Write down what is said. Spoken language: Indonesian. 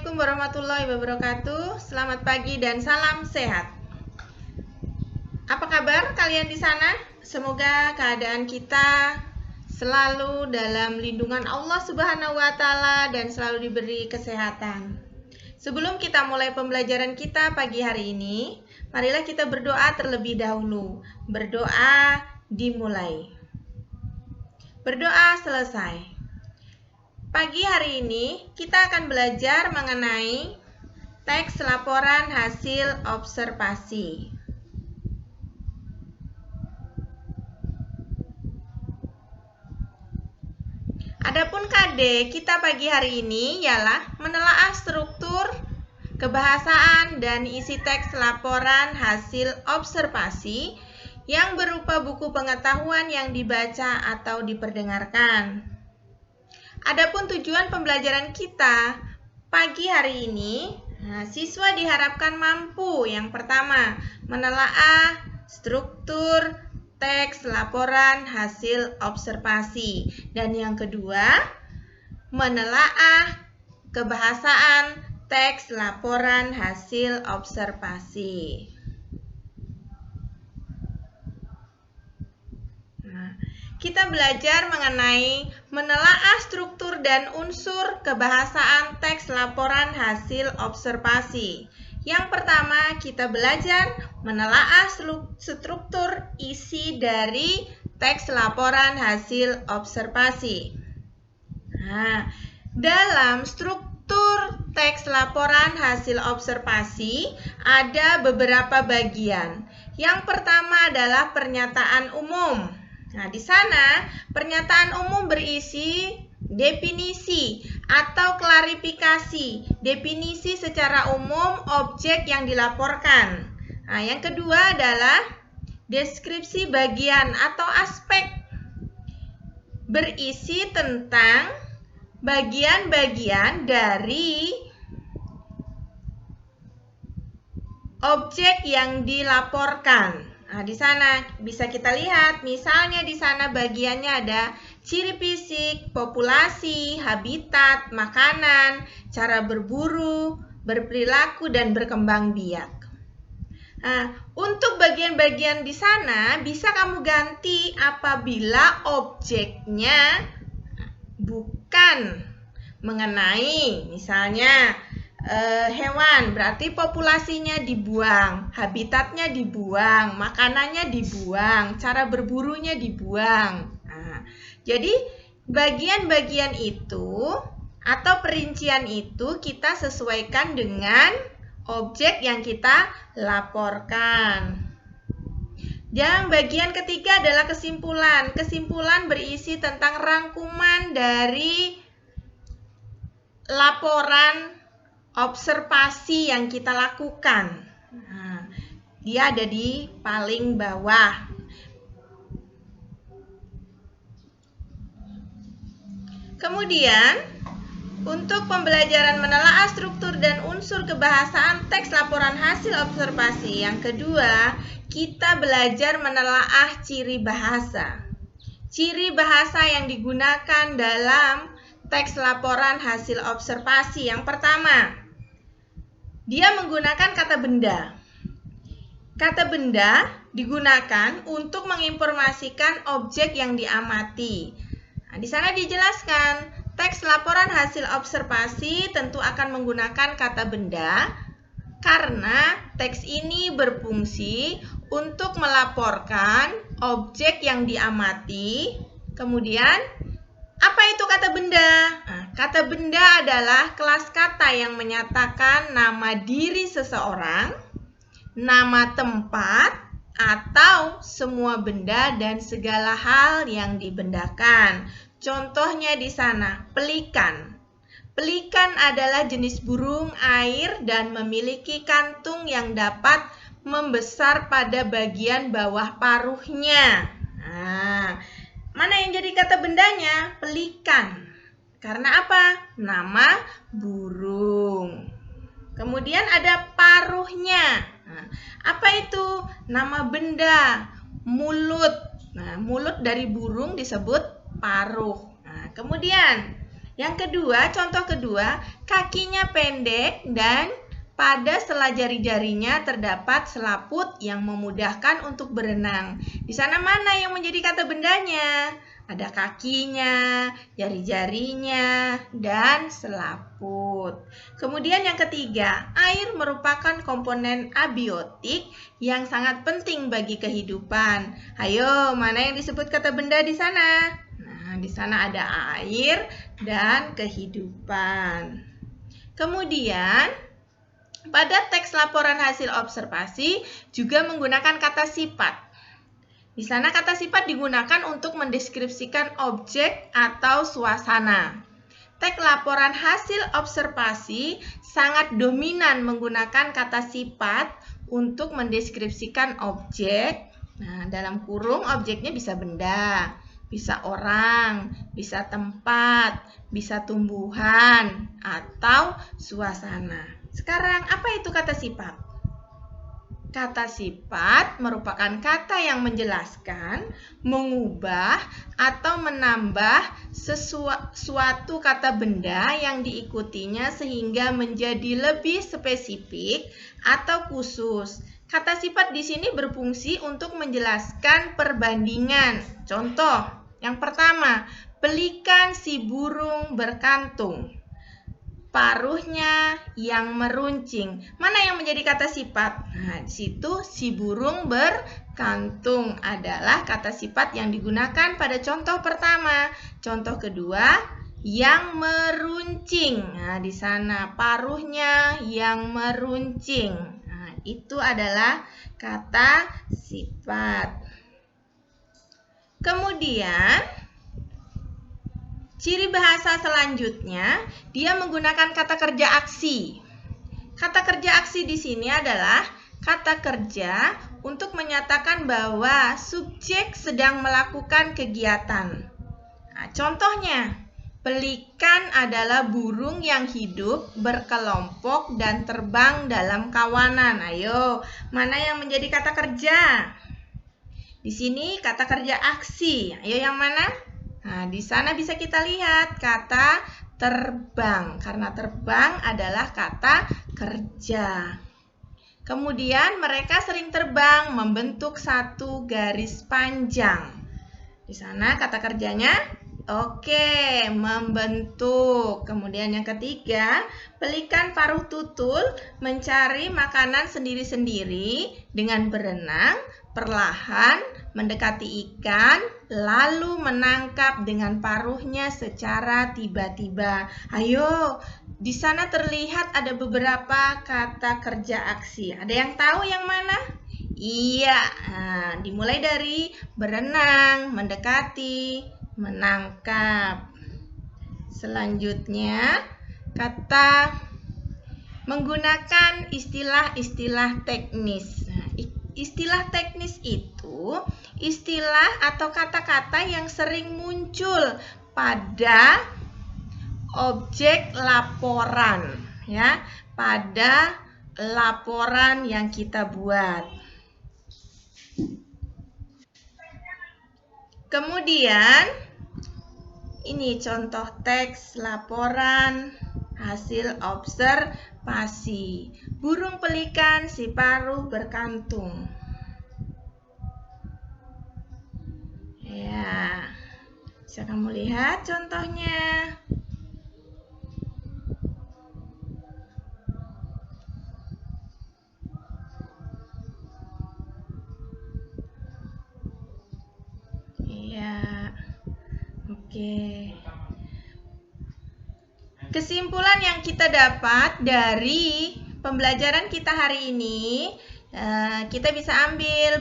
Assalamualaikum warahmatullahi wabarakatuh. Selamat pagi dan salam sehat. Apa kabar kalian di sana? Semoga keadaan kita selalu dalam lindungan Allah Subhanahu wa taala dan selalu diberi kesehatan. Sebelum kita mulai pembelajaran kita pagi hari ini, marilah kita berdoa terlebih dahulu. Berdoa dimulai. Berdoa selesai. Pagi hari ini kita akan belajar mengenai teks laporan hasil observasi. Adapun KD kita pagi hari ini ialah menelaah struktur, kebahasaan, dan isi teks laporan hasil observasi yang berupa buku pengetahuan yang dibaca atau diperdengarkan. Adapun tujuan pembelajaran kita pagi hari ini, siswa diharapkan mampu yang pertama menelaah struktur teks laporan hasil observasi dan yang kedua menelaah kebahasaan teks laporan hasil observasi. Kita belajar mengenai menelaah struktur dan unsur kebahasaan teks laporan hasil observasi. Yang pertama, kita belajar menelaah struktur isi dari teks laporan hasil observasi. Dalam struktur teks laporan hasil observasi ada beberapa bagian. Yang pertama adalah pernyataan umum. Di sana pernyataan umum berisi definisi atau klarifikasi, definisi secara umum objek yang dilaporkan. Yang kedua adalah deskripsi bagian atau aspek, berisi tentang bagian-bagian dari objek yang dilaporkan. Di sana bisa kita lihat, misalnya di sana bagiannya ada ciri fisik, populasi, habitat, makanan, cara berburu, berperilaku, dan berkembang biak. Untuk bagian-bagian di sana bisa kamu ganti apabila objeknya bukan mengenai, misalnya hewan, berarti populasinya dibuang, habitatnya dibuang, makanannya dibuang, cara berburunya dibuang. Jadi bagian-bagian itu atau perincian itu kita sesuaikan dengan objek yang kita laporkan. Yang bagian ketiga adalah kesimpulan. Kesimpulan berisi tentang rangkuman dari laporan observasi yang kita lakukan. Dia ada di paling bawah. Kemudian, untuk pembelajaran menelaah struktur dan unsur kebahasaan teks laporan hasil observasi yang kedua, kita belajar menelaah ciri bahasa. Ciri bahasa yang digunakan dalam teks laporan hasil observasi. Yang pertama, dia menggunakan kata benda. Kata benda digunakan untuk menginformasikan objek yang diamati. Di sana dijelaskan, teks laporan hasil observasi tentu akan menggunakan kata benda karena teks ini berfungsi untuk melaporkan objek yang diamati. Kemudian, apa itu kata benda? Kata benda adalah kelas kata yang menyatakan nama diri seseorang, nama tempat, atau semua benda dan segala hal yang dibendakan. Contohnya di sana, pelikan. Pelikan adalah jenis burung air dan memiliki kantung yang dapat membesar pada bagian bawah paruhnya. Mana yang jadi kata bendanya? Pelikan. Karena apa? Nama burung. Kemudian ada paruhnya. Apa itu? Nama benda. Mulut. Mulut dari burung disebut paruh. Kemudian Yang kedua, contoh kedua, kakinya pendek dan pada sela jari-jarinya terdapat selaput yang memudahkan untuk berenang. Di sana mana yang menjadi kata bendanya? Ada kakinya, jari-jarinya, dan selaput. Kemudian yang ketiga, air merupakan komponen abiotik yang sangat penting bagi kehidupan. Ayo, mana yang disebut kata benda di sana? Nah, di sana ada air dan kehidupan. Kemudian, pada teks laporan hasil observasi juga menggunakan kata sifat. Di sana kata sifat digunakan untuk mendeskripsikan objek atau suasana. Teks laporan hasil observasi sangat dominan menggunakan kata sifat untuk mendeskripsikan objek. Nah, dalam kurung objeknya bisa benda, bisa orang, bisa tempat, bisa tumbuhan, atau suasana. Sekarang, apa itu kata sifat? Kata sifat merupakan kata yang menjelaskan, mengubah, atau menambah suatu kata benda yang diikutinya sehingga menjadi lebih spesifik atau khusus. Kata sifat di sini berfungsi untuk menjelaskan perbandingan. Contoh, yang pertama, pelikan si burung berkantung. Paruhnya yang meruncing. Mana yang menjadi kata sifat? Nah, di situ si burung berkantung adalah kata sifat yang digunakan pada contoh pertama. Contoh kedua, yang meruncing. Nah, di sana paruhnya yang meruncing. Nah, itu adalah kata sifat. Kemudian, ciri bahasa selanjutnya, dia menggunakan kata kerja aksi. Kata kerja aksi di sini adalah kata kerja untuk menyatakan bahwa subjek sedang melakukan kegiatan. Nah, contohnya, pelikan adalah burung yang hidup berkelompok dan terbang dalam kawanan. Ayo, mana yang menjadi kata kerja? Di sini kata kerja aksi. Ayo yang mana? Nah, di sana bisa kita lihat kata terbang, karena terbang adalah kata kerja. Kemudian mereka sering terbang membentuk satu garis panjang. Di sana kata kerjanya oke, membentuk. Kemudian yang ketiga, pelikan paruh tutul mencari makanan sendiri-sendiri dengan berenang perlahan mendekati ikan, lalu menangkap dengan paruhnya secara tiba-tiba. Ayo, di sana terlihat ada beberapa kata kerja aksi. Ada yang tahu yang mana? Iya, nah, dimulai dari berenang, mendekati, menangkap. Selanjutnya, kata menggunakan istilah-istilah teknis. Nah, istilah teknis itu istilah atau kata-kata yang sering muncul pada objek laporan, ya, pada laporan yang kita buat. Kemudian, ini contoh teks laporan hasil observasi. Burung pelikan si paruh berkantung. Ya, bisa kamu lihat contohnya. Ya, oke. Kesimpulan yang kita dapat dari pembelajaran kita hari ini, kita bisa ambil